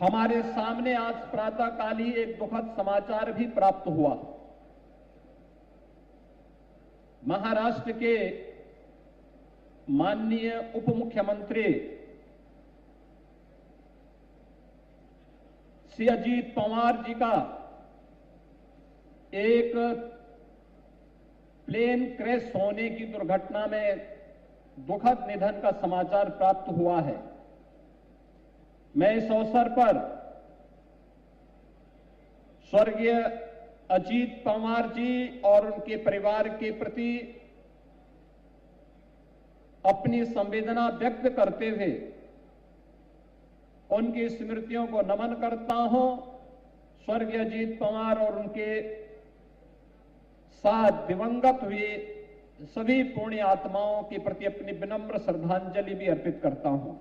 हमारे सामने आज प्रातःकाल ही एक दुखद समाचार भी प्राप्त हुआ। महाराष्ट्र के माननीय उप मुख्यमंत्री श्री अजीत पवार जी का एक प्लेन क्रैश होने की दुर्घटना में दुखद निधन का समाचार प्राप्त हुआ है। मैं इस अवसर पर स्वर्गीय अजीत पवार जी और उनके परिवार के प्रति अपनी संवेदना व्यक्त करते हुए उनकी स्मृतियों को नमन करता हूं। स्वर्गीय अजीत पवार और उनके साथ दिवंगत हुए सभी पुण्य आत्माओं के प्रति अपनी विनम्र श्रद्धांजलि भी अर्पित करता हूं।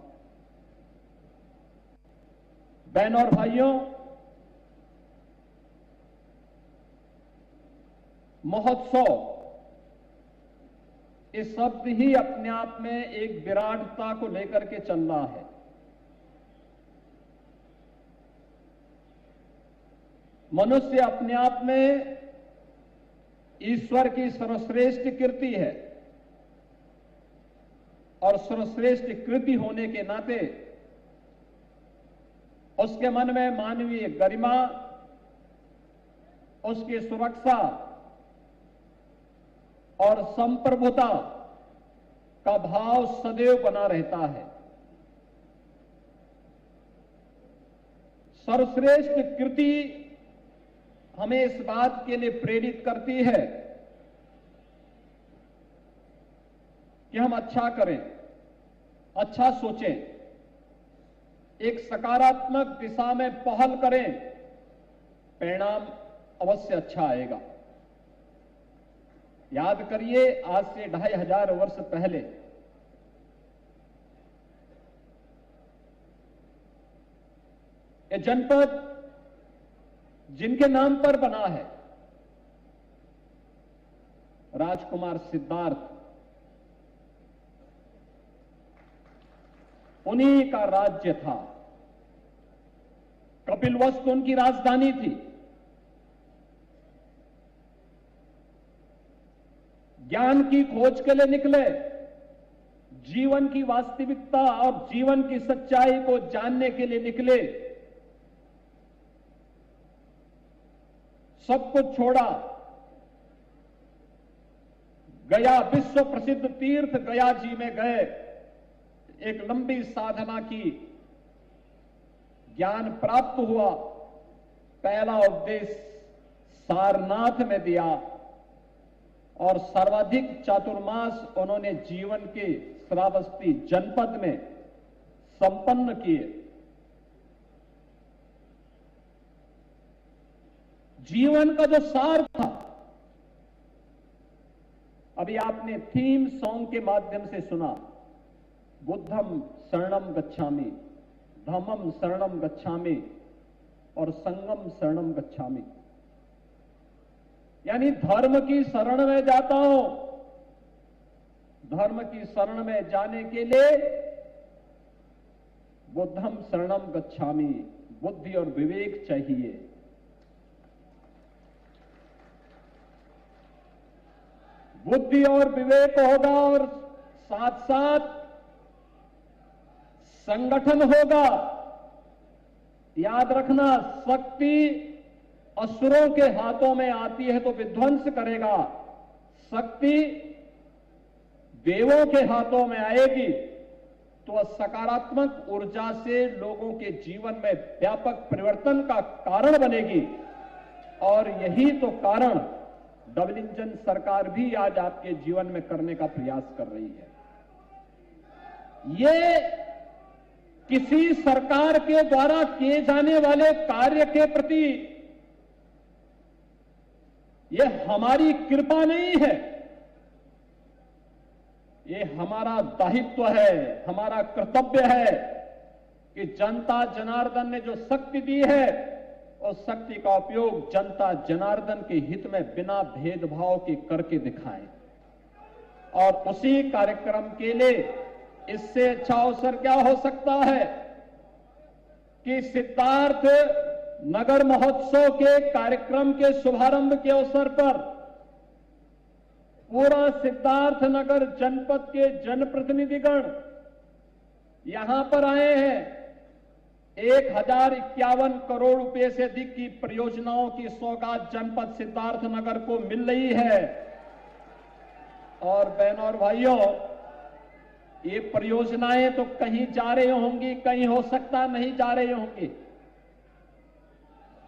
बहनों और भाइयों, महोत्सव इस शब्द ही अपने आप में एक विराटता को लेकर के चल रहा है। मनुष्य अपने आप में ईश्वर की सर्वश्रेष्ठ कृति है और सर्वश्रेष्ठ कृति होने के नाते उसके मन में मानवीय गरिमा, उसकी सुरक्षा और संप्रभुता का भाव सदैव बना रहता है। सर्वश्रेष्ठ कृति हमें इस बात के लिए प्रेरित करती है कि हम अच्छा करें, अच्छा सोचें, एक सकारात्मक दिशा में पहल करें, परिणाम अवश्य अच्छा आएगा। याद करिए, आज से 2500 वर्ष पहले ये जनपद जिनके नाम पर बना है, राजकुमार सिद्धार्थ, उन्हीं का राज्य था। कपिलवस्तु उनकी राजधानी थी। ज्ञान की खोज के लिए निकले, जीवन की वास्तविकता और जीवन की सच्चाई को जानने के लिए निकले, सब कुछ छोड़ा, गया विश्व प्रसिद्ध तीर्थ गया जी में गए, एक लंबी साधना की, ज्ञान प्राप्त हुआ। पहला उपदेश सारनाथ में दिया और सर्वाधिक चातुर्मास उन्होंने जीवन के श्रावस्ती जनपद में संपन्न किए। जीवन का जो सार था, अभी आपने थीम सॉन्ग के माध्यम से सुना, बुद्धम शरणम गच्छामि, धम्मम शरणम गच्छामि और संगम शरणम गच्छामि। यानी धर्म की शरण में जाता हूं। धर्म की शरण में जाने के लिए बुद्धम शरणम गच्छामि, बुद्धि और विवेक चाहिए। बुद्धि और विवेक होगा और साथ साथ संगठन होगा। याद रखना, शक्ति असुरों के हाथों में आती है तो विध्वंस करेगा, शक्ति देवों के हाथों में आएगी तो सकारात्मक ऊर्जा से लोगों के जीवन में व्यापक परिवर्तन का कारण बनेगी। और यही तो कारण डबल इंजन सरकार भी आज आपके जीवन में करने का प्रयास कर रही है। ये किसी सरकार के द्वारा किए जाने वाले कार्य के प्रति ये हमारी कृपा नहीं है, ये हमारा दायित्व है, हमारा कर्तव्य है कि जनता जनार्दन ने जो शक्ति दी है उस शक्ति का उपयोग जनता जनार्दन के हित में बिना भेदभाव के करके दिखाएं। और उसी कार्यक्रम के लिए इससे अच्छा अवसर क्या हो सकता है कि सिद्धार्थ नगर महोत्सव के कार्यक्रम के शुभारंभ के अवसर पर पूरा सिद्धार्थ नगर जनपद के जनप्रतिनिधिगण यहां पर आए हैं। 1051 करोड़ रुपए से अधिक की परियोजनाओं की सौगात जनपद सिद्धार्थ नगर को मिल रही है। और बहनों और भाइयों, ये परियोजनाएं तो कहीं जा रही होंगी, कहीं हो सकता नहीं जा रही होंगी,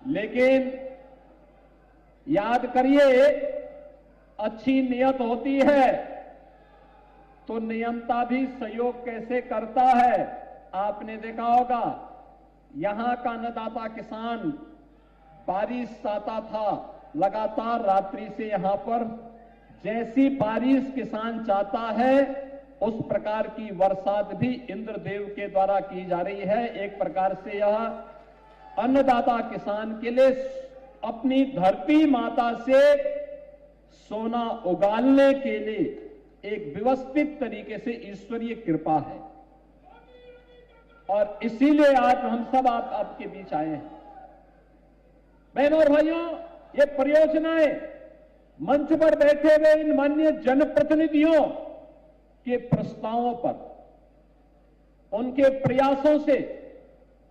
लेकिन याद करिए, अच्छी नियत होती है तो नियंता भी सहयोग कैसे करता है। आपने देखा होगा, यहां का अन्नदाता किसान, बारिश आता था लगातार रात्रि से, यहां पर जैसी बारिश किसान चाहता है उस प्रकार की बरसात भी इंद्रदेव के द्वारा की जा रही है। एक प्रकार से यह अन्नदाता किसान के लिए अपनी धरती माता से सोना उगालने के लिए एक व्यवस्थित तरीके से ईश्वरीय कृपा है। और इसीलिए आज हम सब आपके बीच आए हैं। बहनों और भाइयों, ये परियोजनाएं मंच पर बैठे हुए इन माननीय जनप्रतिनिधियों के प्रस्तावों पर, उनके प्रयासों से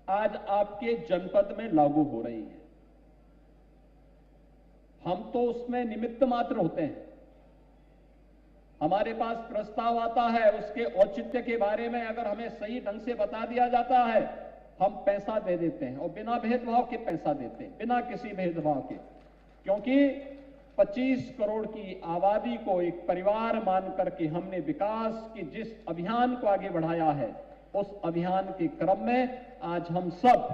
आज आपके जनपद में लागू हो रही है। हम तो उसमें निमित्त मात्र होते हैं। हमारे पास प्रस्ताव आता है, उसके औचित्य के बारे में अगर हमें सही ढंग से बता दिया जाता है, हम पैसा दे देते हैं और बिना भेदभाव के पैसा देते हैं, बिना किसी भेदभाव के। क्योंकि 25 करोड़ की आबादी को एक परिवार मान करके हमने विकास की जिस अभियान को आगे बढ़ाया है, उस अभियान के क्रम में आज हम सब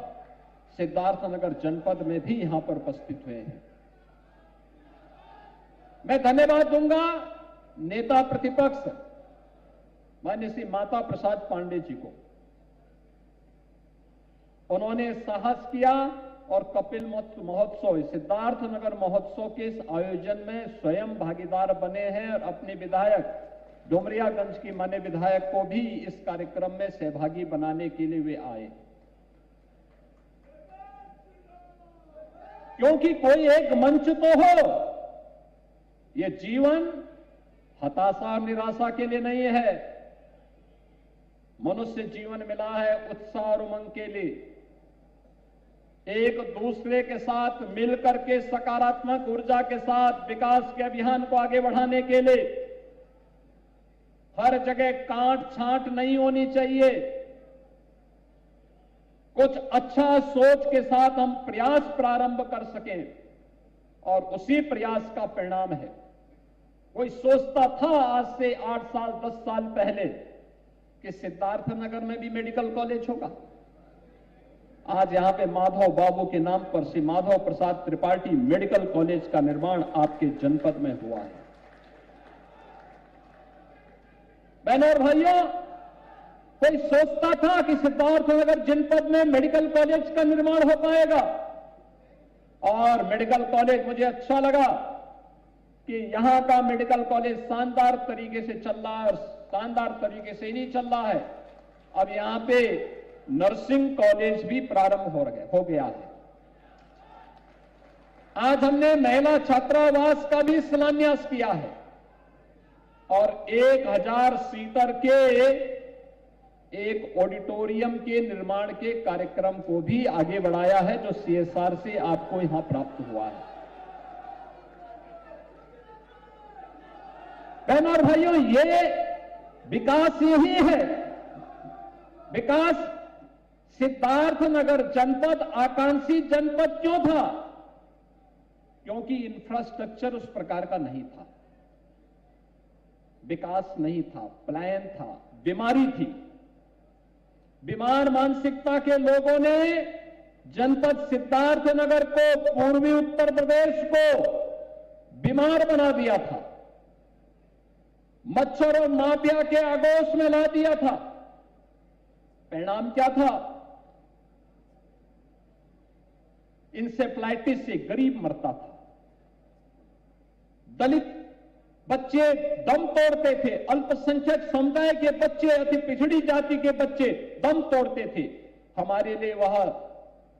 सिद्धार्थनगर जनपद में भी यहां पर उपस्थित हुए हैं। मैं धन्यवाद दूंगा नेता प्रतिपक्ष माननीय श्री माता प्रसाद पांडे जी को। उन्होंने साहस किया और कपिल महोत्सव, सिद्धार्थनगर महोत्सव के इस आयोजन में स्वयं भागीदार बने हैं और अपने विधायक डुमरियागंज की माननीय विधायक को भी इस कार्यक्रम में सहभागी बनाने के लिए वे आए। क्योंकि कोई एक मंच तो हो, यह जीवन हताशा और निराशा के लिए नहीं है। मनुष्य जीवन मिला है उत्साह और उमंग के लिए, एक दूसरे के साथ मिलकर के सकारात्मक ऊर्जा के साथ विकास के अभियान को आगे बढ़ाने के लिए। हर जगह कांट छांट नहीं होनी चाहिए। कुछ अच्छा सोच के साथ हम प्रयास प्रारंभ कर सकें और उसी प्रयास का परिणाम है। कोई सोचता था आज से 8 साल 10 साल पहले कि सिद्धार्थनगर में भी मेडिकल कॉलेज होगा। आज यहां पे माधव बाबू के नाम पर श्री माधव प्रसाद त्रिपाठी मेडिकल कॉलेज का निर्माण आपके जनपद में हुआ है। बहनों और भाइयों, कोई सोचता था कि सिद्धार्थनगर जनपद में मेडिकल कॉलेज का निर्माण हो पाएगा? और मेडिकल कॉलेज, मुझे अच्छा लगा कि यहां का मेडिकल कॉलेज शानदार तरीके से चल रहा है और शानदार तरीके से ही नहीं चल रहा है, अब यहां पे नर्सिंग कॉलेज भी प्रारंभ हो गया है। आज हमने महिला छात्रावास का भी शिलान्यास किया है और 1000 सीटर के एक ऑडिटोरियम के निर्माण के कार्यक्रम को भी आगे बढ़ाया है, जो CSR से आपको यहां प्राप्त हुआ है। बहनों और भाइयों, ये विकास यही है। विकास सिद्धार्थनगर जनपद आकांक्षी जनपद क्यों था? क्योंकि इंफ्रास्ट्रक्चर उस प्रकार का नहीं था, विकास नहीं था, पलायन था, बीमारी थी। बीमार मानसिकता के लोगों ने जनपद सिद्धार्थनगर को, पूर्वी उत्तर प्रदेश को बीमार बना दिया था, मच्छर और माफिया के आगोश में ला दिया था। परिणाम क्या था? इंसेफ्लाइटिस से गरीब मरता था, दलित बच्चे दम तोड़ते थे, अल्पसंख्यक समुदाय के बच्चे, अति पिछड़ी जाति के बच्चे दम तोड़ते थे। हमारे लिए वह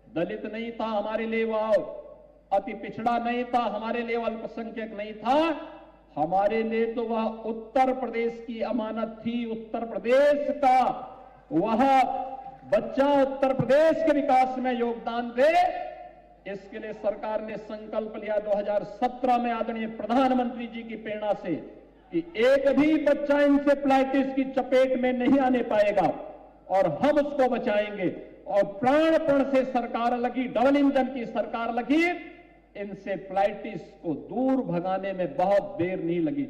दलित नहीं था, हमारे लिए वह अति पिछड़ा नहीं था, हमारे लिए अल्पसंख्यक नहीं था, हमारे लिए तो वह उत्तर प्रदेश की अमानत थी। उत्तर प्रदेश का वह बच्चा उत्तर प्रदेश के विकास में योगदान दे, इसके लिए सरकार ने संकल्प लिया 2017 में आदरणीय प्रधानमंत्री जी की प्रेरणा से कि एक भी बच्चा इंसेफ्लाइटिस की चपेट में नहीं आने पाएगा और हम उसको बचाएंगे। और प्राणपण से सरकार लगी, डबल इंजन की सरकार लगी, इंसेफ्लाइटिस को दूर भगाने में बहुत देर नहीं लगी।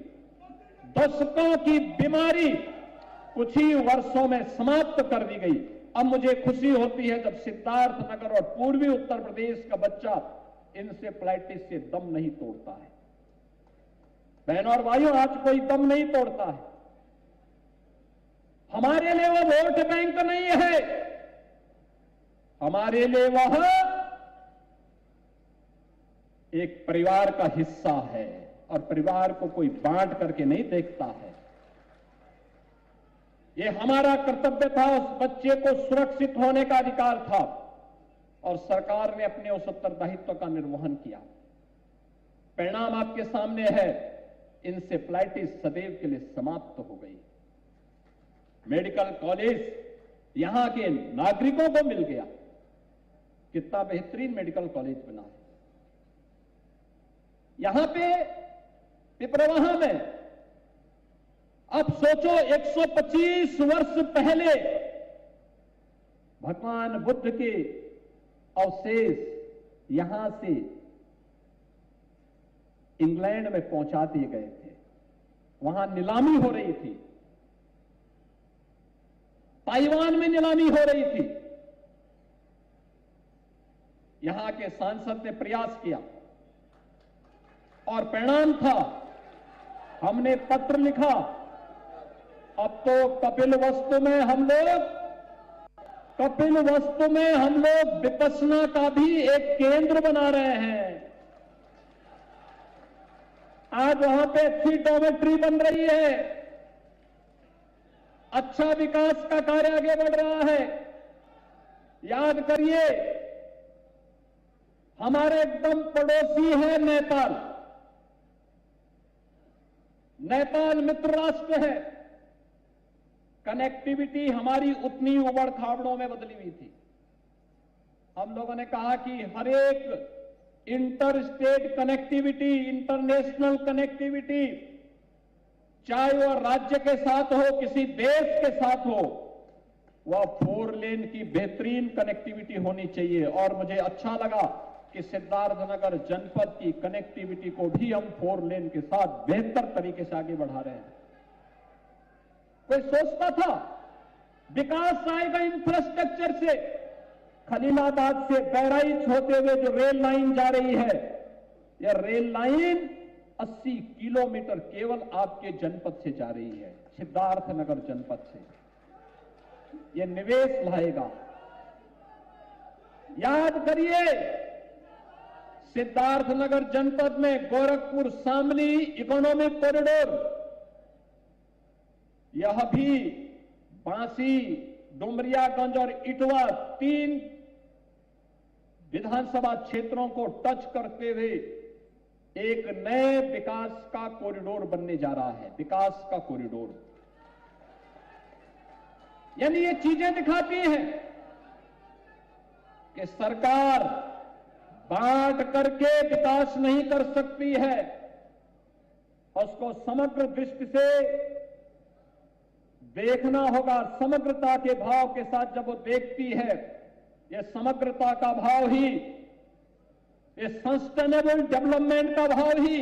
दशकों की बीमारी कुछ ही वर्षों में समाप्त कर दी गई। अब मुझे खुशी होती है जब सिद्धार्थनगर और पूर्वी उत्तर प्रदेश का बच्चा इंसेफ्लाइटिस से दम नहीं तोड़ता है। बहनों और भाइयों, आज कोई दम नहीं तोड़ता है। हमारे लिए वह वोट बैंक नहीं है, हमारे लिए वह एक परिवार का हिस्सा है और परिवार को कोई बांट करके नहीं देखता है। ये हमारा कर्तव्य था, उस बच्चे को सुरक्षित होने का अधिकार था और सरकार ने अपने उस उत्तरदायित्व का निर्वहन किया। परिणाम आपके सामने है, इंसेफ्लाइटिस सदैव के लिए समाप्त हो गई। मेडिकल कॉलेज यहां के नागरिकों को मिल गया। कितना बेहतरीन मेडिकल कॉलेज बना है। यहां पे पिपरवाहा में अब सोचो 125 वर्ष पहले भगवान बुद्ध के अवशेष यहां से इंग्लैंड में पहुंचा दिए गए थे। वहां नीलामी हो रही थी, ताइवान में नीलामी हो रही थी। यहां के सांसद ने प्रयास किया और परिणाम था, हमने पत्र लिखा। अब तो कपिल वस्तु में हम लोग विपश्यना का भी एक केंद्र बना रहे हैं। आज वहां पे अच्छी डॉर्मेट्री बन रही है, अच्छा विकास का कार्य आगे बढ़ रहा है। याद करिए, हमारे एकदम पड़ोसी है नेपाल। नेपाल मित्र राष्ट्र है। कनेक्टिविटी हमारी उतनी उबड़ खाबड़ों में बदली हुई थी। हम लोगों ने कहा कि हर एक inter state connectivity, international connectivity, चाहे वह राज्य के साथ हो, किसी देश के साथ हो, वह 4 लेन की बेहतरीन कनेक्टिविटी होनी चाहिए। और मुझे अच्छा लगा कि सिद्धार्थनगर जनपद की कनेक्टिविटी को भी हम 4 लेन के साथ बेहतर तरीके से आगे बढ़ा रहे हैं। कोई सोचता था विकास आएगा इंफ्रास्ट्रक्चर से? खलीलाबाद से बहराइच होते हुए जो रेल लाइन जा रही है, यह रेल लाइन 80 किलोमीटर केवल आपके जनपद से जा रही है, सिद्धार्थनगर जनपद से। यह निवेश लाएगा। याद करिए, सिद्धार्थनगर जनपद में गोरखपुर शामली इकोनॉमिक कॉरिडोर, यह भी बांसी, डुमरियागंज और इटवा 3 विधानसभा क्षेत्रों को टच करते हुए एक नए विकास का कॉरिडोर बनने जा रहा है। विकास का कॉरिडोर, यानी ये चीजें दिखाती हैं कि सरकार बांट करके विकास नहीं कर सकती है। उसको समग्र दृष्टि से देखना होगा। समग्रता के भाव के साथ जब वो देखती है, ये समग्रता का भाव ही, ये सस्टेनेबल डेवलपमेंट का भाव ही,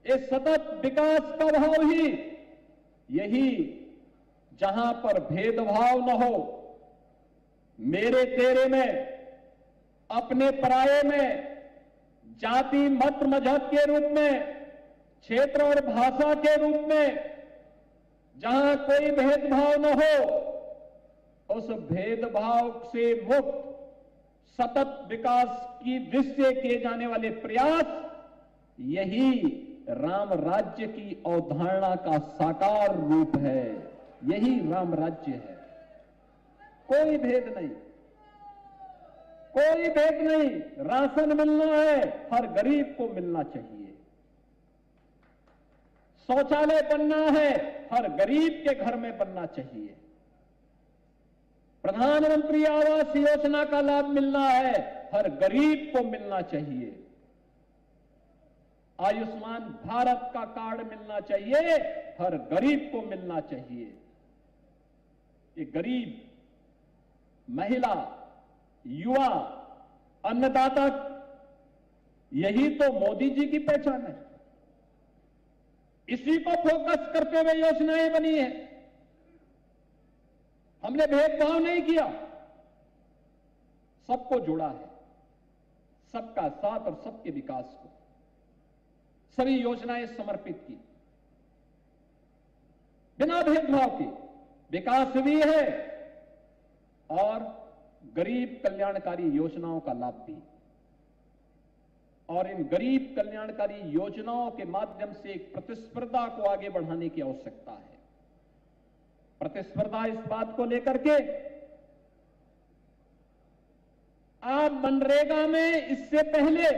ये सतत विकास का भाव ही, यही जहां पर भेदभाव न हो, मेरे तेरे में, अपने पराये में, जाति मत मजहब के रूप में, क्षेत्र और भाषा के रूप में, जहां कोई भेदभाव न हो, उस भेदभाव से मुक्त सतत विकास की दृष्टि से किए जाने वाले प्रयास, यही राम राज्य की अवधारणा का साकार रूप है। यही राम राज्य है, कोई भेद नहीं। कोई भेद नहीं, राशन मिलना है, हर गरीब को मिलना चाहिए। शौचालय बनना है, हर गरीब के घर में बनना चाहिए। प्रधानमंत्री आवास योजना का लाभ मिलना है, हर गरीब को मिलना चाहिए। आयुष्मान भारत का कार्ड मिलना चाहिए, हर गरीब को मिलना चाहिए। ये गरीब, महिला, युवा, अन्नदाता, यही तो मोदी जी की पहचान है। इसी को फोकस करते हुए योजनाएं बनी है। हमने भेदभाव नहीं किया, सबको जोड़ा है, सबका साथ और सबके विकास को सभी योजनाएं समर्पित की, बिना भेदभाव के विकास भी है और गरीब कल्याणकारी योजनाओं का लाभ भी। और इन गरीब कल्याणकारी योजनाओं के माध्यम से एक प्रतिस्पर्धा को आगे बढ़ाने की आवश्यकता है। प्रतिस्पर्धा इस बात को लेकर के, आप मनरेगा में इससे पहले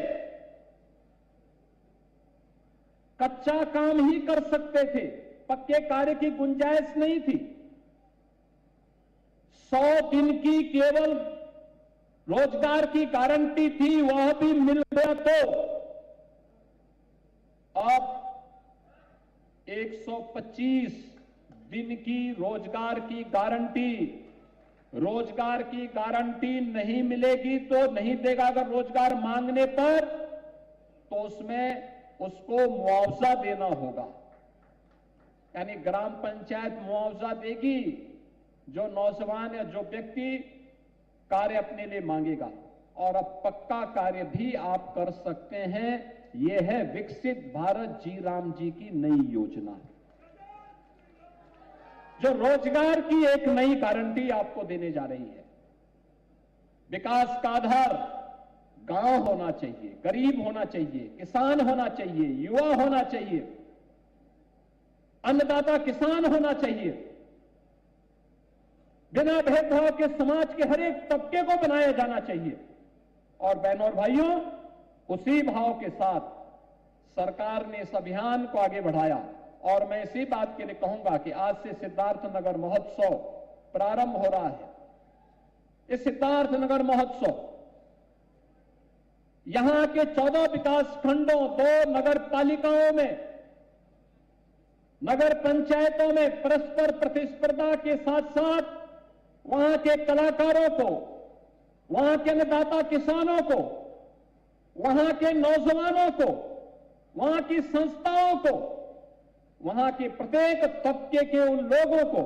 कच्चा काम ही कर सकते थे, पक्के कार्य की गुंजाइश नहीं थी। 100 दिन की केवल रोजगार की गारंटी थी, वह भी मिल गया तो अब 125 दिन की रोजगार की गारंटी, रोजगार की गारंटी नहीं मिलेगी तो नहीं देगा। अगर रोजगार मांगने पर तो उसमें उसको मुआवजा देना होगा, यानी ग्राम पंचायत मुआवजा देगी जो नौजवान या जो व्यक्ति कार्य अपने लिए मांगेगा। और अब पक्का कार्य भी आप कर सकते हैं। यह है विकसित भारत जी राम जी की नई योजना, जो रोजगार की एक नई गारंटी आपको देने जा रही है। विकास का आधार गांव होना चाहिए, गरीब होना चाहिए, किसान होना चाहिए, युवा होना चाहिए, अन्नदाता किसान होना चाहिए। बिना भेदभाव के समाज के हर एक तबके को बनाया जाना चाहिए। और बहनों और भाइयों, उसी भाव के साथ सरकार ने इस अभियान को आगे बढ़ाया। और मैं इसी बात के लिए कहूंगा कि आज से सिद्धार्थनगर महोत्सव प्रारंभ हो रहा है। इस सिद्धार्थनगर महोत्सव यहां के 14 विकास खंडों, 2 नगर पालिकाओं में, नगर पंचायतों में परस्पर प्रतिस्पर्धा के साथ साथ वहां के कलाकारों को, वहां के अन्नदाता किसानों को, वहां के नौजवानों को, वहां की संस्थाओं को, वहां के प्रत्येक तबके के उन लोगों को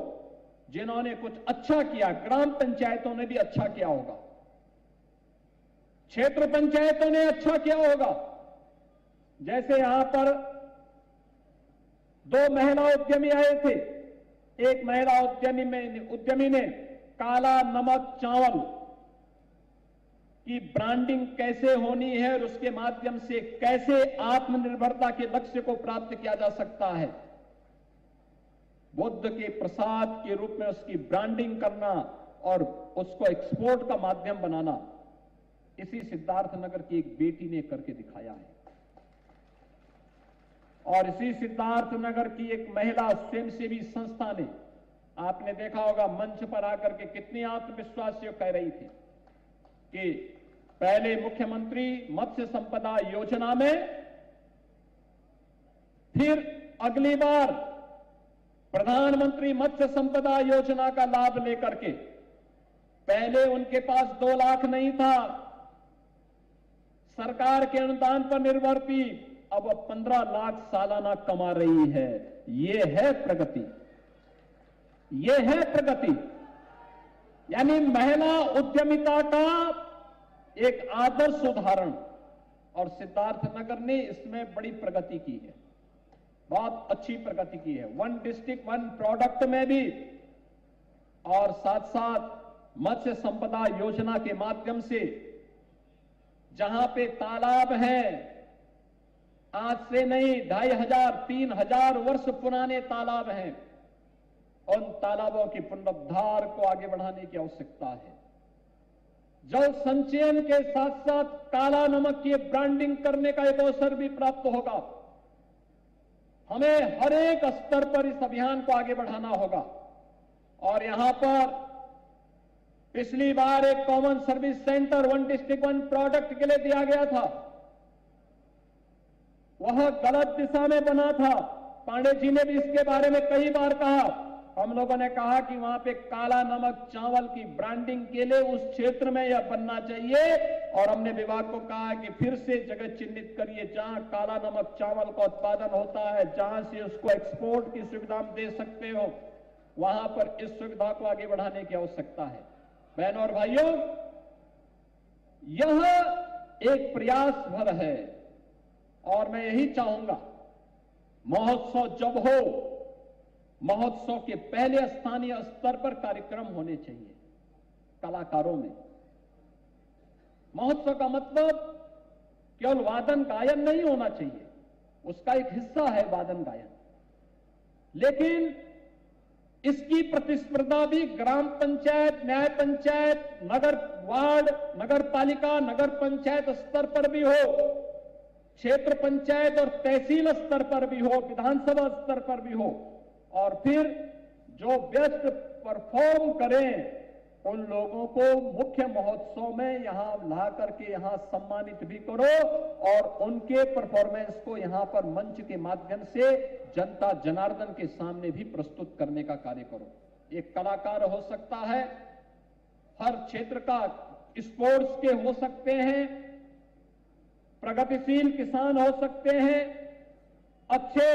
जिन्होंने कुछ अच्छा किया, ग्राम पंचायतों ने भी अच्छा किया होगा, क्षेत्र पंचायतों ने अच्छा किया होगा। जैसे यहां पर 2 महिला उद्यमी आए थे। एक महिला उद्यमी ने काला नमक चावल की ब्रांडिंग कैसे होनी है और उसके माध्यम से कैसे आत्मनिर्भरता के लक्ष्य को प्राप्त किया जा सकता है, बुद्ध के प्रसाद के रूप में उसकी ब्रांडिंग करना और उसको एक्सपोर्ट का माध्यम बनाना, इसी सिद्धार्थनगर की एक बेटी ने करके दिखाया है। और इसी सिद्धार्थनगर की एक महिला स्वयंसेवी संस्था ने, आपने देखा होगा मंच पर आकर के कितनी आत्मविश्वास से कह रही थी कि पहले मुख्यमंत्री मत्स्य संपदा योजना में, फिर अगली बार प्रधानमंत्री मत्स्य संपदा योजना का लाभ लेकर के, पहले उनके पास 2 लाख नहीं था, सरकार के अनुदान पर निर्भर थी, अब 15 लाख सालाना कमा रही है। ये है प्रगति, ये है प्रगति। यानी महिला उद्यमिता का एक आदर्श उदाहरण, और सिद्धार्थनगर ने इसमें बड़ी प्रगति की है, बहुत अच्छी प्रगति की है। 1 डिस्ट्रिक्ट 1 प्रोडक्ट में भी, और साथ साथ मत्स्य संपदा योजना के माध्यम से जहां पे तालाब हैं, आज से नहीं 2500 3000 वर्ष पुराने तालाब हैं, उन तालाबों की पुनरुद्धार को आगे बढ़ाने की आवश्यकता है। जल संचयन के साथ साथ काला नमक की ब्रांडिंग करने का एक अवसर भी प्राप्त होगा। हमें हर एक स्तर पर इस अभियान को आगे बढ़ाना होगा। और यहां पर पिछली बार एक common service centre 1 district 1 product के लिए दिया गया था, वह गलत दिशा में बना था। पांडे जी ने भी इसके बारे में कई बार कहा। हम लोगों ने कहा कि वहां पे काला नमक चावल की ब्रांडिंग के लिए उस क्षेत्र में यह बनना चाहिए, और हमने विभाग को कहा कि फिर से जगह चिन्हित करिए जहां काला नमक चावल का उत्पादन होता है, जहां से उसको एक्सपोर्ट की सुविधा दे सकते हो, वहां पर इस सुविधा को आगे बढ़ाने की आवश्यकता है। बहनों और भाइयों, यह एक प्रयास भर है और मैं यही चाहूंगा, महोत्सव जब हो, महोत्सव के पहले स्थानीय स्तर पर कार्यक्रम होने चाहिए कलाकारों में। महोत्सव का मतलब केवल वादन गायन नहीं होना चाहिए, उसका एक हिस्सा है वादन गायन, लेकिन इसकी प्रतिस्पर्धा भी ग्राम पंचायत, न्याय पंचायत, नगर वार्ड, नगर पालिका, नगर पंचायत स्तर पर भी हो, क्षेत्र पंचायत और तहसील स्तर पर भी हो, विधानसभा स्तर पर भी हो, और फिर जो बेस्ट परफॉर्म करें उन लोगों को मुख्य महोत्सव में यहां ला करके यहां सम्मानित भी करो और उनके परफॉर्मेंस को यहां पर मंच के माध्यम से जनता जनार्दन के सामने भी प्रस्तुत करने का कार्य करो। एक कलाकार हो सकता है, हर क्षेत्र का, स्पोर्ट्स के हो सकते हैं, प्रगतिशील किसान हो सकते हैं, अच्छे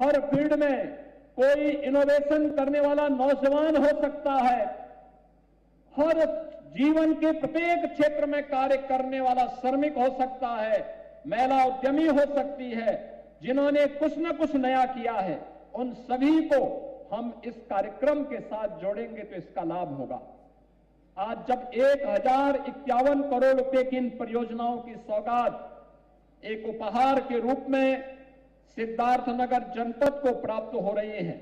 हर फील्ड में कोई इनोवेशन करने वाला नौजवान हो सकता है, हर जीवन के प्रत्येक क्षेत्र में कार्य करने वाला श्रमिक हो सकता है, महिला उद्यमी हो सकती है, जिन्होंने कुछ न कुछ नया किया है, उन सभी को हम इस कार्यक्रम के साथ जोड़ेंगे तो इसका लाभ होगा। आज जब 1051 करोड़ रुपए की इन परियोजनाओं की सौगात एक उपहार के रूप में सिद्धार्थनगर जनपद को प्राप्त हो रही है,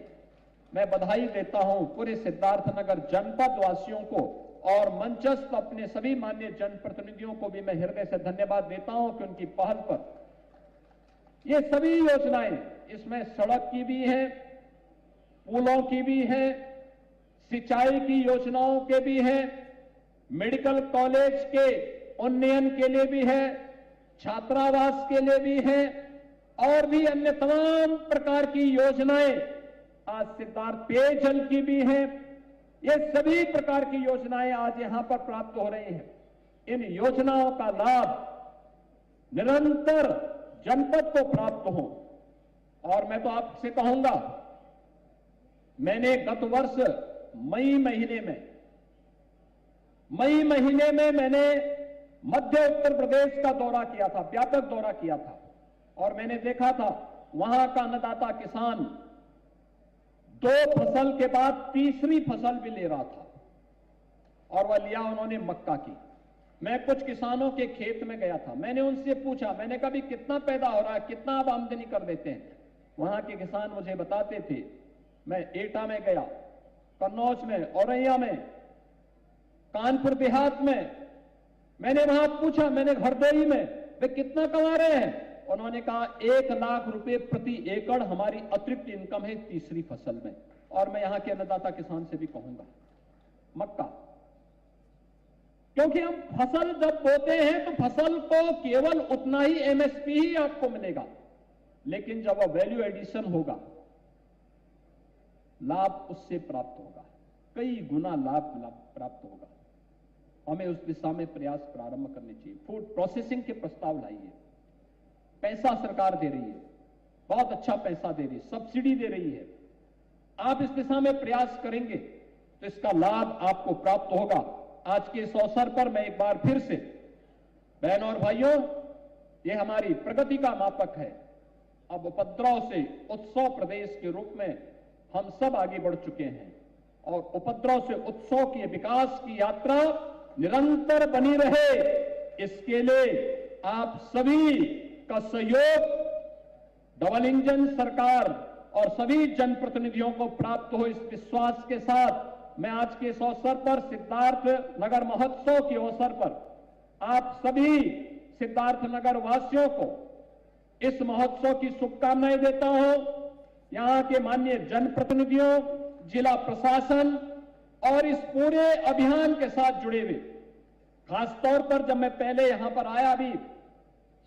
मैं बधाई देता हूं पूरे सिद्धार्थनगर जनपद वासियों को और मंचस्थ अपने सभी माननीय जनप्रतिनिधियों को भी मैं हृदय से धन्यवाद देता हूं कि उनकी पहल पर ये सभी योजनाएं, इसमें सड़क की भी है, पुलों की भी है, सिंचाई की योजनाओं के भी है, मेडिकल कॉलेज के उन्नयन के लिए भी है, छात्रावास के लिए भी है और भी अन्य तमाम प्रकार की योजनाएं, आज सिद्धार्थ पेयजल की भी है, ये सभी प्रकार की योजनाएं आज यहां पर प्राप्त हो रही हैं। इन योजनाओं का लाभ निरंतर जनपद को प्राप्त हो। और मैं तो आपसे कहूंगा, मैंने गत वर्ष मई महीने में मैंने मध्य उत्तर प्रदेश का दौरा किया था, व्यापक दौरा किया था, और मैंने देखा था वहां का अन्नदाता किसान 2 फसल के बाद तीसरी फसल भी ले रहा था, और वह लिया उन्होंने मक्का की। मैं कुछ किसानों के खेत में गया था, मैंने उनसे पूछा, मैंने कहा भी कितना पैदा हो रहा है, कितना आप आमदनी कर देते हैं? वहां के किसान मुझे बताते थे। मैं एटा में गया, कन्नौज में, औरैया में, कानपुर देहात में, मैंने वहां पूछा, मैंने हरदोई में, वे कितना कमा रहे हैं? उन्होंने कहा 1 लाख रुपए प्रति एकड़ हमारी अतिरिक्त इनकम है तीसरी फसल में। और मैं यहां के अन्नदाता किसान से भी कहूंगा, मक्का, क्योंकि हम फसल जब बोते हैं तो फसल को केवल उतना ही एमएसपी ही आपको मिलेगा, लेकिन जब वह वैल्यू एडिशन होगा, लाभ उससे प्राप्त होगा, कई गुना लाभ प्राप्त होगा। हमें उस दिशा में प्रयास प्रारंभ करने चाहिए। फूड प्रोसेसिंग के प्रस्ताव लाइए, पैसा सरकार दे रही है, बहुत अच्छा पैसा दे रही है, सब्सिडी दे रही है। आप इस दिशा में प्रयास करेंगे तो इसका लाभ आपको प्राप्त होगा। आज के इस अवसर पर मैं एक बार फिर से बहनों और भाइयों, ये हमारी प्रगति का मापक है। अब उपद्रव से उत्सव प्रदेश के रूप में हम सब आगे बढ़ चुके हैं, और उपद्रव से उत्सव की विकास की यात्रा निरंतर बनी रहे, इसके लिए आप सभी का सहयोग डबल इंजन सरकार और सभी जनप्रतिनिधियों को प्राप्त हो, इस विश्वास के साथ मैं आज के इस अवसर पर सिद्धार्थ नगर महोत्सव के अवसर पर आप सभी सिद्धार्थ नगर वासियों को इस महोत्सव की शुभकामनाएं देता हूं। यहां के माननीय जनप्रतिनिधियों, जिला प्रशासन और इस पूरे अभियान के साथ जुड़े हुए, खासतौर पर जब मैं पहले यहां पर आया भी,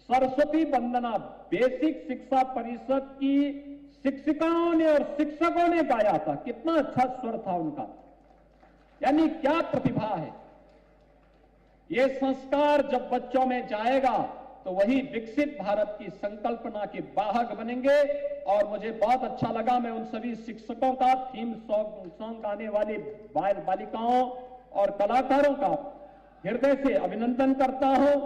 सरस्वती वंदना बेसिक शिक्षा परिषद की शिक्षिकाओं ने और शिक्षकों ने गाया था। कितना अच्छा स्वर था उनका, यानी क्या प्रतिभा है। ये संस्कार जब बच्चों में जाएगा तो वही विकसित भारत की संकल्पना के वाहक बनेंगे। और मुझे बहुत अच्छा लगा, मैं उन सभी शिक्षकों का, थीम सॉन्ग गाने वाले बालिकाओं और कलाकारों का हृदय से अभिनंदन करता हूं।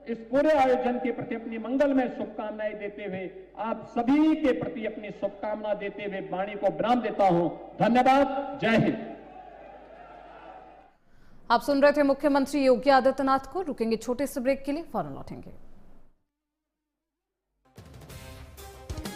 इस पूरे आयोजन के प्रति अपनी मंगलमय शुभकामनाएं देते हुए आप सभी के प्रति अपनी शुभकामना देते हुए वाणी को विराम देता हूं। धन्यवाद। जय हिंद। आप सुन रहे थे मुख्यमंत्री योगी आदित्यनाथ को। रुकेंगे छोटे से ब्रेक के लिए, फौरन लौटेंगे।